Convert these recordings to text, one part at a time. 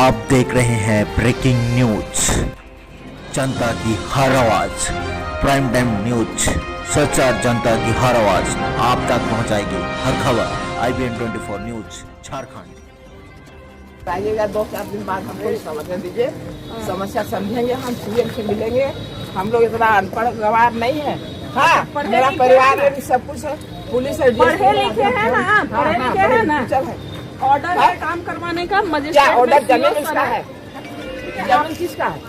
आप देख रहे हैं ब्रेकिंग न्यूज, जनता की हर आवाज, प्राइम टाइम न्यूज, सच्चार जनता की हर आवाज आप तक पहुंचाएगी। हर खबर IBN 24 न्यूज झारखंड। आइएगा 2-4 दिन बाद हमको समझने दीजिए, समस्या समझेंगे, हम CM से मिलेंगे। हम लोग इतना अनपढ़ गवार नहीं है। हाँ, मेरा परिवार में भी सब कुछ है, पुलिस है, पढ़े लिखे हैं ना, पढ़े लिखे हैं ना। ऑर्डर है काम करवाने का, मजिस्ट्रेट क्या ऑर्डर? जमीन किसका है? जमीन किसका है?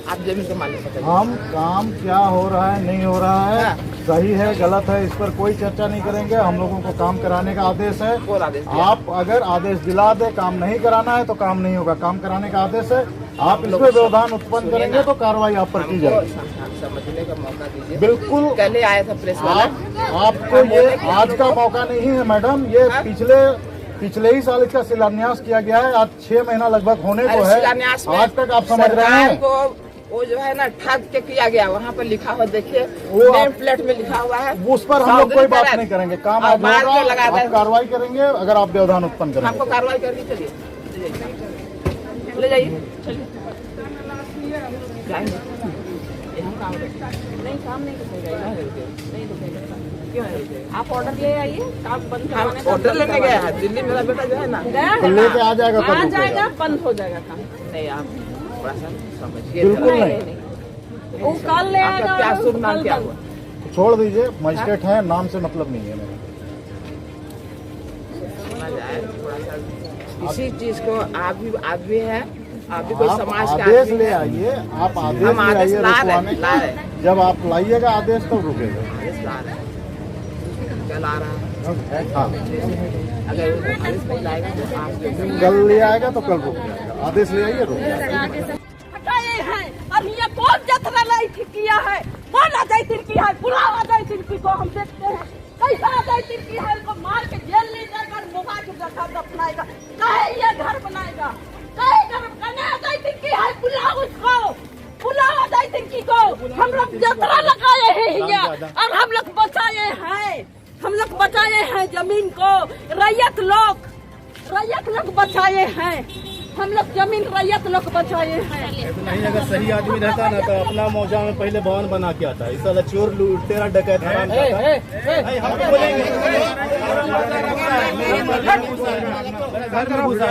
आप जमीन के मालिक बताइए। हम काम क्या हो रहा है नहीं हो रहा है, सही है गलत है, इस पर कोई चर्चा नहीं करेंगे। हम लोगों को काम कराने का आदेश है। कौन आदेश दिया? आप अगर आदेश दिला दे, काम नहीं कराना है तो काम नहीं होगा। काम कराने का आदेश है। आप इस पर व्यवधान उत्पन्न करेंगे तो कार्रवाई आप पर की जाएगी। समझने का मौका दीजिए। बिल्कुल, पहले आया था प्रेस वाला। आपको ये आज का मौका नहीं है मैडम, ये पिछले ही साल इसका शिलान्यास किया गया है। आज 6 महीना लगभग होने को है। आज तक आप समझ रहे हैं वो जो है ना ठग के किया गया, वहाँ पर लिखा हुआ देखिए, नेम प्लेट में लिखा हुआ है। उस पर हम लोग कोई बात नहीं करेंगे। काम आज होगा, आप कार्रवाई करेंगे अगर आप व्यवधान उत्पन्न करेंगे। आपको कार्रवाई करनी चाहिए, ले जाइए, चलिए जाएंगे। नहीं, काम नहीं रुकेगा, नहीं रुकेगा। क्यों है? आप ऑर्डर ले आइए, काम बंद करवाने का। ऑर्डर लेने गया है दिल्ली, मेरा बेटा जो है ना, तो लेके आ जाएगा, आ जाएगा, बंद हो जाएगा काम। नहीं आप थोड़ा सा समझिए। बिल्कुल नहीं, वो कल ले आएगा। आपका क्या शुभ नाम क्या हुआ? छोड़ दीजिए, मजिस्ट्रेट है, नाम से मतलब नहीं है मेरा। सुना जाए थोड़ा सा इसी चीज को। आप भी है, आप भी कोई आप समाज का आदेश आदमी ले है। आइए, आप हम आदेश ले आदेश आइए ला रुकवाने रहे का। हैं। जब आप लाइएगा आदेश तब रुकेगा। आदेश ला रहे हैं, कल आ रहा है। हाँ, अगर आदेश नहीं लाएगा तो आप कल ले आएगा तो कल रुक जाएगा। आदेश ले आइए, रुक जाएगा। हटाए हैं और ये कौन जतरा लाई किया है? कौन अजय तिर्की है? बुलाओ अजय तिर्की को, हम देखते हैं कैसा अजय तिर्की है। इनको मार के जेल ले जाकर मोबाइल के जगह दफनाएगा। कहे ये घर बनाएगा, कहे घर बनाने अजय तिर्की है। बुलाओ उसको, बुलाओ अजय तिर्की को। हम लोग जतरा लगाए हैं यहाँ और हम लोग बचाए हैं, हम लोग बचाए हैं जमीन को। रैयत लोग बचाए हैं, हम लोग जमीन रैयत लोग बचाए हैं। नहीं, अगर सही आदमी रहता ना तो अपना मौजा में पहले भवन बना के आता। इस साला चोर लुटेरा डकैत हराम करता। हम भी बोलेंगे घर में घुसा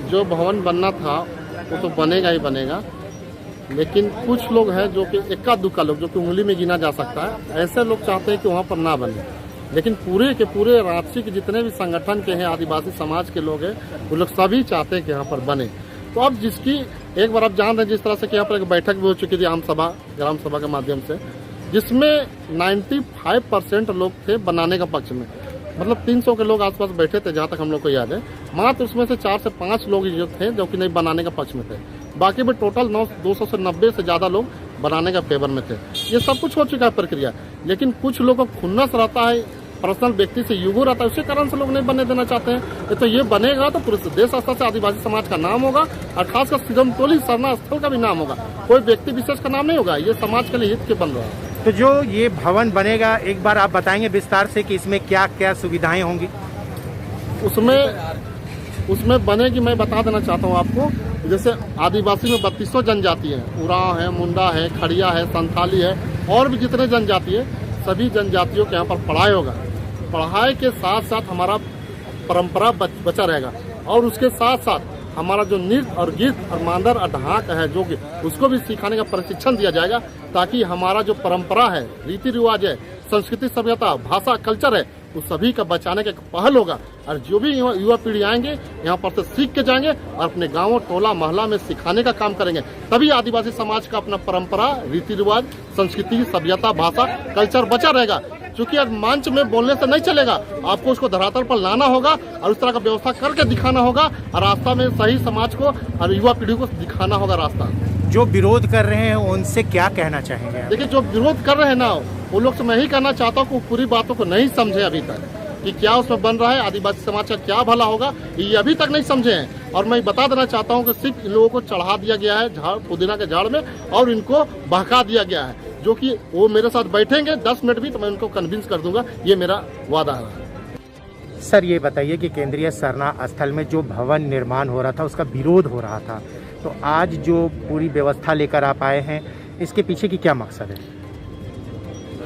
जो भवन बनना था वो तो बनेगा ही बनेगा, लेकिन कुछ लोग हैं जो कि इक्का दुक्का लोग, जो कि उंगली में गिना जा सकता है, ऐसे लोग चाहते हैं कि वहाँ पर ना बने। लेकिन पूरे के पूरे रांची के जितने भी संगठन के हैं, आदिवासी समाज के लोग हैं, वो लोग सभी चाहते हैं कि यहाँ पर बने। तो अब जिसकी एक बार आप जान रहे हैं, जिस तरह से कि यहाँ पर एक बैठक भी हो चुकी थी आम सभा, ग्राम सभा के माध्यम से, जिसमें 95% लोग थे बनाने का पक्ष में। मतलब 300 के लोग आसपास बैठे थे, जहाँ तक हम लोग को याद है। मात्र उसमें से 4 से 5 लोग जो थे जो कि नहीं बनाने का पक्ष में थे। बाकी भी टोटल 200 से 90 से ज़्यादा लोग बनाने का फेवर में थे। ये सब कुछ हो चुका है प्रक्रिया, लेकिन कुछ लोगों को खुन्नस रहता है, पर्सनल व्यक्ति से युगो रहता है, उसी कारण से लोग नहीं बनने देना चाहते हैं। तो ये बनेगा तो पूरे देश स्तर से आदिवासी समाज का नाम होगा, और खासकर सिगमटोली सरना स्थल का भी नाम होगा। कोई व्यक्ति विशेष का नाम नहीं होगा, ये समाज के लिए हित के बन रहा है। तो जो ये भवन बनेगा, एक बार आप बताएंगे विस्तार से कि इसमें क्या क्या सुविधाएं होंगी? उसमें बनेगी, मैं बता देना चाहता हूँ आपको। जैसे आदिवासी में 3200 जनजाति है, उरांव है, मुंडा है, खड़िया है, संथाली है, और भी जितने जनजाति है, सभी जनजातियों के यहाँ पर पढ़ाई होगा। पढ़ाई के साथ साथ हमारा परंपरा बचा रहेगा, और उसके साथ साथ हमारा जो नृत्य और गीत और मांदर और ढाक है, जो कि उसको भी सिखाने का प्रशिक्षण दिया जाएगा, ताकि हमारा जो परंपरा है, रीति रिवाज है, संस्कृति सभ्यता, भाषा, कल्चर है, उस सभी का बचाने का एक पहल होगा। और जो भी युवा पीढ़ी आएंगे यहाँ पर से सीख के जाएंगे और अपने गाँव, टोला, मोहल्ला में सिखाने का काम करेंगे। तभी आदिवासी समाज का अपना परंपरा, रीति रिवाज, संस्कृति, सभ्यता, भाषा, कल्चर बचा रहेगा। क्योंकि अब मंच में बोलने से नहीं चलेगा, आपको उसको धरातल पर लाना होगा और उस तरह का व्यवस्था करके दिखाना होगा, और रास्ता में सही समाज को और युवा पीढ़ी को दिखाना होगा रास्ता। जो विरोध कर रहे हैं उनसे क्या कहना चाहेंगे? देखिए, जो विरोध कर रहे हैं ना, वो लोग से मैं ही कहना चाहता हूँ कि पूरी बातों को नहीं समझे अभी तक, कि क्या उसमें बन रहा है, आदिवासी समाज का क्या भला होगा, ये अभी तक नहीं समझे हैं। और मैं बता देना चाहता हूँ कि सिर्फ इन लोगों को चढ़ा दिया गया है झाड़ पुदीना के झाड़ में और इनको बहका दिया गया है, जो कि वो मेरे साथ बैठेंगे 10 मिनट भी तो मैं उनको कन्विंस कर दूंगा, ये मेरा वादा है। सर ये बताइए कि केंद्रीय सरना स्थल में जो भवन निर्माण हो रहा था उसका विरोध हो रहा था, तो आज जो पूरी व्यवस्था लेकर आप आए हैं इसके पीछे की क्या मकसद है?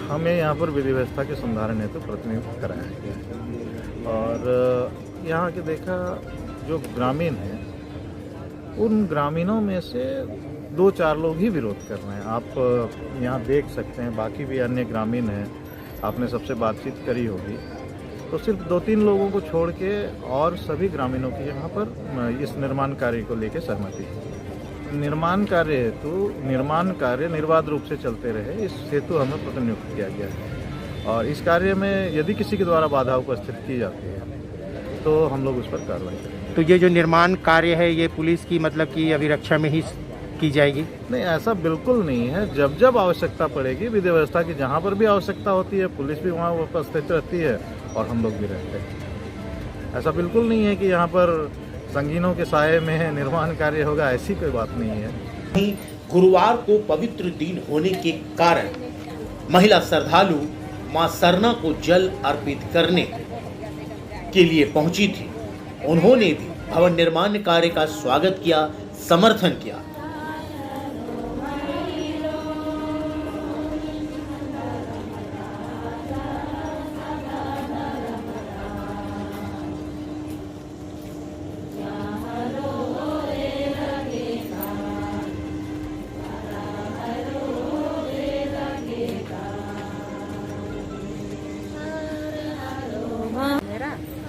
हमें यहाँ पर विधि व्यवस्था के सुधारने हेतु प्रतिनियुक्त कराया गया है और यहाँ के देखा जो ग्रामीण हैं उन ग्रामीणों में से 2-4 लोग ही विरोध कर रहे हैं। आप यहाँ देख सकते हैं, बाकी भी अन्य ग्रामीण हैं, आपने सबसे बातचीत करी होगी, तो सिर्फ 2-3 लोगों को छोड़ के और सभी ग्रामीणों की यहाँ पर इस निर्माण कार्य को लेकर सहमति है। निर्माण कार्य निर्बाध रूप से चलते रहे, इस हेतु हमें प्रतिनियुक्त किया गया है और इस कार्य में यदि किसी के द्वारा बाधा उपस्थित की जाती है तो हम लोग उस पर कार्रवाई करेंगे। तो ये जो निर्माण कार्य है ये पुलिस की मतलब की अभिरक्षा में ही की जाएगी? नहीं, ऐसा बिल्कुल नहीं है। जब जब आवश्यकता पड़ेगी विधि व्यवस्था की, जहाँ पर भी आवश्यकता होती है पुलिस भी वहाँ उपस्थित रहती है और हम लोग भी रहते हैं। ऐसा बिल्कुल नहीं है कि यहाँ पर संगीनों के साये में निर्माण कार्य होगा, ऐसी कोई बात नहीं है। गुरुवार को पवित्र दिन होने के कारण महिला श्रद्धालु मां सरना को जल अर्पित करने के लिए पहुंची थी। उन्होंने भी भवन निर्माण कार्य का स्वागत किया, समर्थन किया।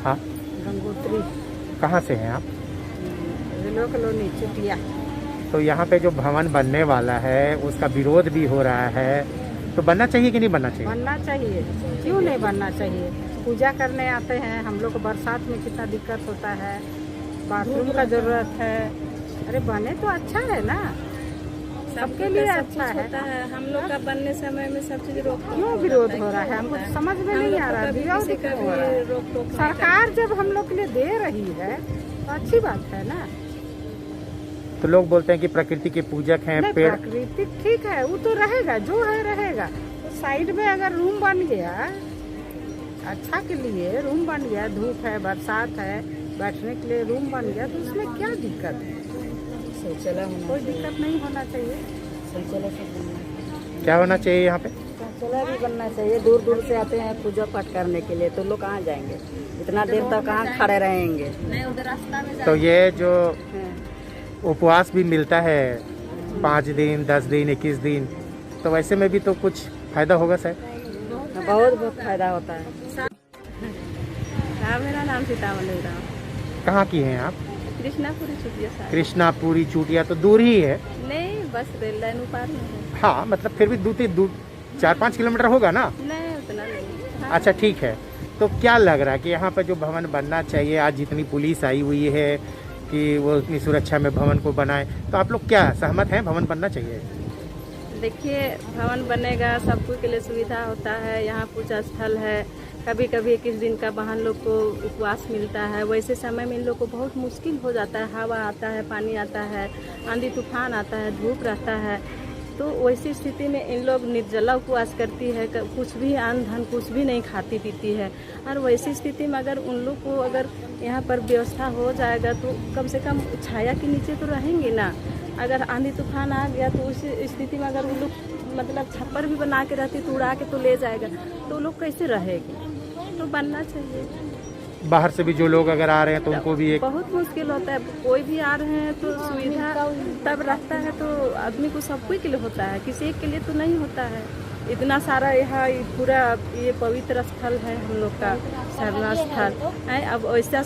हाँ, गंगोत्री कहाँ से हैं आप? जिलो कॉलोनी चुटिया। तो यहाँ पे जो भवन बनने वाला है उसका विरोध भी हो रहा है, तो बनना चाहिए कि नहीं बनना चाहिए? बनना चाहिए, क्यों नहीं बनना चाहिए? पूजा करने आते हैं हम लोग को, बरसात में कितना दिक्कत होता है, बाथरूम का जरूरत है। अरे बने तो अच्छा है ना, सबके लिए अच्छा है। हम लोग का बनने समय में सब चीज रोक, क्यों विरोध हो रहा है हमको तो समझ में नहीं आ रहा। विरोध क्यों हो रहा है? सरकार जब हम लोग के लिए दे रही है तो अच्छी बात है ना। तो लोग बोलते हैं कि प्रकृति के पूजक हैं, पेड़। प्रकृति ठीक है, वो तो रहेगा, जो है रहेगा। तो साइड में अगर रूम बन गया, अच्छा के लिए रूम बन गया, धूप है, बरसात है, बैठने के लिए रूम बन गया, तो उसमें क्या दिक्कत है? शौचालय कोई दिक्कत नहीं होना चाहिए। शौचालय सब क्या होना चाहिए यहाँ पे? शौचालय भी बनना चाहिए। दूर दूर से आते हैं पूजा पाठ करने के लिए, तो लोग कहाँ जाएंगे? इतना देर तक कहाँ खड़े रहेंगे? तो ये जो उपवास भी मिलता है 5 दिन, 10 दिन, 21 दिन, तो वैसे में भी तो कुछ फायदा होगा सर? बहुत फायदा होता है। हाँ, मेरा नाम सीतामढ़ी राम। कहाँ की हैं आप? कृष्णापुरी चुटिया। कृष्णापुरी चुटिया तो दूर ही है? नहीं, बस रेल लाइन ऊपर में है। हाँ, मतलब फिर भी 4-5 किलोमीटर होगा ना? नहीं, उतना नहीं। हाँ। अच्छा ठीक है, तो क्या लग रहा है कि यहाँ पर जो भवन बनना चाहिए, आज जितनी पुलिस आई हुई है कि वो उतनी सुरक्षा में भवन को बनाए, तो आप लोग क्या सहमत हैं भवन बनना चाहिए? देखिए, भवन बनेगा, सबको के लिए सुविधा होता है। यहाँ पूजा स्थल है, कभी कभी 21 दिन का वाहन लोग को उपवास मिलता है। वैसे समय में इन लोग को बहुत मुश्किल हो जाता है। हवा आता है, पानी आता है, आंधी तूफान आता है, धूप रहता है, तो वैसी स्थिति में इन लोग निर्जला उपवास करती है, कुछ भी अन्न धन कुछ भी नहीं खाती पीती है। और वैसी स्थिति में अगर उन लोग को अगर यहाँ पर व्यवस्था हो जाएगा तो कम से कम छाया के नीचे तो रहेंगे ना। अगर आंधी तूफान आ गया तो उस स्थिति में अगर उन लोग मतलब छप्पर भी बना के रहती तो उड़ा के तो ले जाएगा, तो लोग कैसे रहेगी? तो बनना चाहिए। बाहर से भी जो लोग अगर आ रहे हैं तो उनको भी एक बहुत मुश्किल होता है। कोई भी आ रहे हैं तो सुविधा तब रहता है तो आदमी को सब कोई के लिए होता है, किसी एक के लिए तो नहीं होता है। इतना सारा यहाँ पूरा ये पवित्र स्थल है हम लोग का सरना स्थल है। अब ऐसा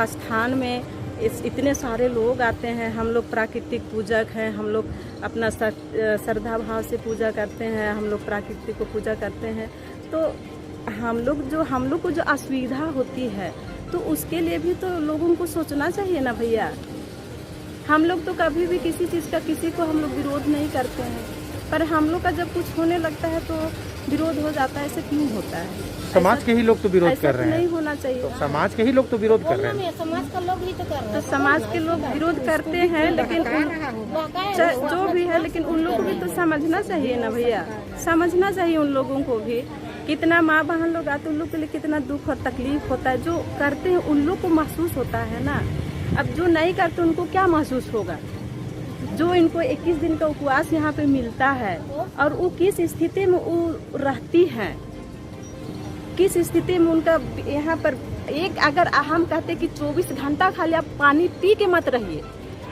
स्थान में इतने सारे लोग आते हैं। हम लोग प्राकृतिक पूजक हैं, हम लोग अपना श्रद्धा भाव से पूजा करते हैं, हम लोग प्राकृतिक को पूजा करते हैं। तो हम लोग को जो असुविधा होती है तो उसके लिए भी तो लोगों को सोचना चाहिए ना भैया। हम लोग तो कभी भी किसी चीज़ का किसी को हम लोग विरोध नहीं करते हैं, पर हम लोग का जब कुछ होने लगता है तो विरोध हो जाता है, ऐसे क्यों होता है? समाज के ही लोग तो विरोध कर रहे नहीं हैं, होना चाहिए। तो समाज के ही लोग तो विरोध कर रहे हैं। समाज का लोग भी तो कर रहे हैं। तो समाज के लोग विरोध करते हैं, लेकिन जो भी है, लेकिन उन लोगों को भी तो समझना चाहिए ना भैया, समझना चाहिए उन लोगों को भी। कितना माँ बहन लोग आते उन लोग के लिए कितना दुख और तकलीफ होता है। जो करते हैं उन लोग को महसूस होता है ना। अब जो नहीं करते उनको क्या महसूस होगा? जो इनको 21 दिन का उपवास यहाँ पे मिलता है और वो किस स्थिति में वो रहती हैं, किस स्थिति में उनका यहाँ पर एक अगर हम कहते कि 24 घंटा खाली आप पानी पी के मत रहिए,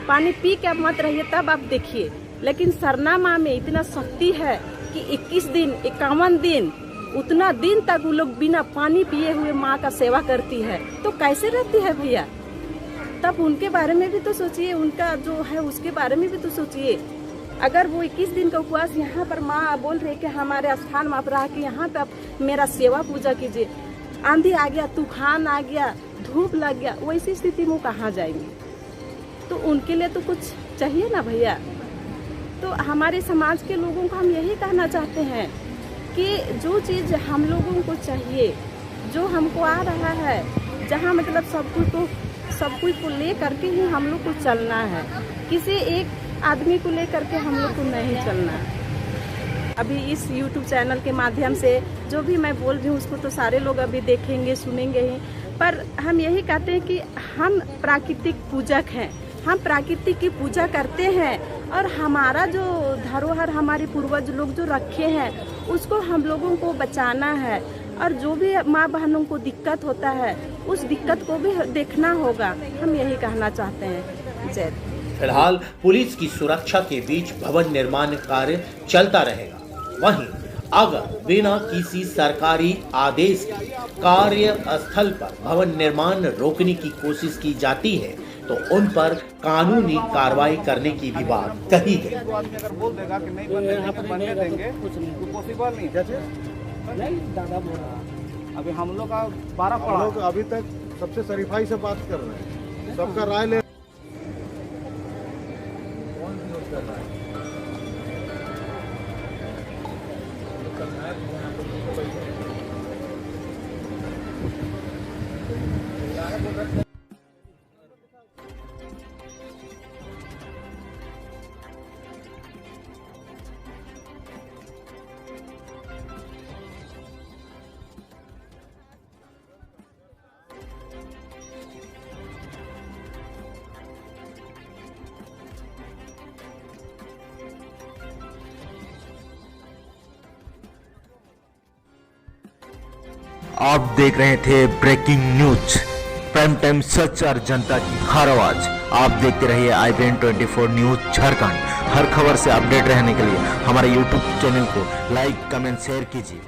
पानी पी के मत रहिए, तब आप देखिए। लेकिन सरना माँ में इतना शक्ति है कि 21 दिन 51 दिन उतना दिन तक वो लोग बिना पानी पिए हुए माँ का सेवा करती है, तो कैसे रहती है भैया? तब उनके बारे में भी तो सोचिए, उनका जो है उसके बारे में भी तो सोचिए। अगर वो 21 दिन का उपवास यहाँ पर माँ बोल रहे कि हमारे स्थान में आप रह के यहाँ पे आप मेरा सेवा पूजा कीजिए, आंधी आ गया, तूफान आ गया, धूप लग गया, वैसी स्थिति में कहाँ जाएंगे? तो उनके लिए तो कुछ चाहिए ना भैया। तो हमारे समाज के लोगों को हम यही कहना चाहते हैं कि जो चीज़ हम लोगों को चाहिए, जो हमको आ रहा है, जहाँ मतलब सब कुछ को ले करके ही हम लोग को चलना है, किसी एक आदमी को ले करके हम लोग को नहीं चलना है। अभी इस YouTube चैनल के माध्यम से जो भी मैं बोल रही हूँ उसको तो सारे लोग अभी देखेंगे सुनेंगे ही, पर हम यही कहते हैं कि हम प्राकृतिक पूजक हैं, हम प्रकृति की पूजा करते हैं और हमारा जो धरोहर हमारे पूर्वज लोग जो रखे हैं उसको हम लोगों को बचाना है। और जो भी माँ बहनों को दिक्कत होता है उस दिक्कत को भी देखना होगा, हम यही कहना चाहते हैं। जय। फिलहाल पुलिस की सुरक्षा के बीच भवन निर्माण कार्य चलता रहेगा। वहीं अगर बिना किसी सरकारी आदेश के कार्यस्थल पर भवन निर्माण रोकने की कोशिश की जाती है तो उन पर कानूनी कार्रवाई करने की भी बात कही गई। अगर बोल देगा कि नहीं बनने देंगे तो पॉसिबल नहीं। दादा बोल रहा अभी हम लोग का 12 पड़ा, लोग अभी तक सबसे शरीफाई से बात कर रहे हैं, सबका राय ले। आप देख रहे थे ब्रेकिंग न्यूज, प्राइम टाइम सच और जनता की हर आवाज। आप देखते रहिए IBN 24 न्यूज झारखंड। हर खबर से अपडेट रहने के लिए हमारे YouTube चैनल को लाइक, कमेंट, शेयर कीजिए।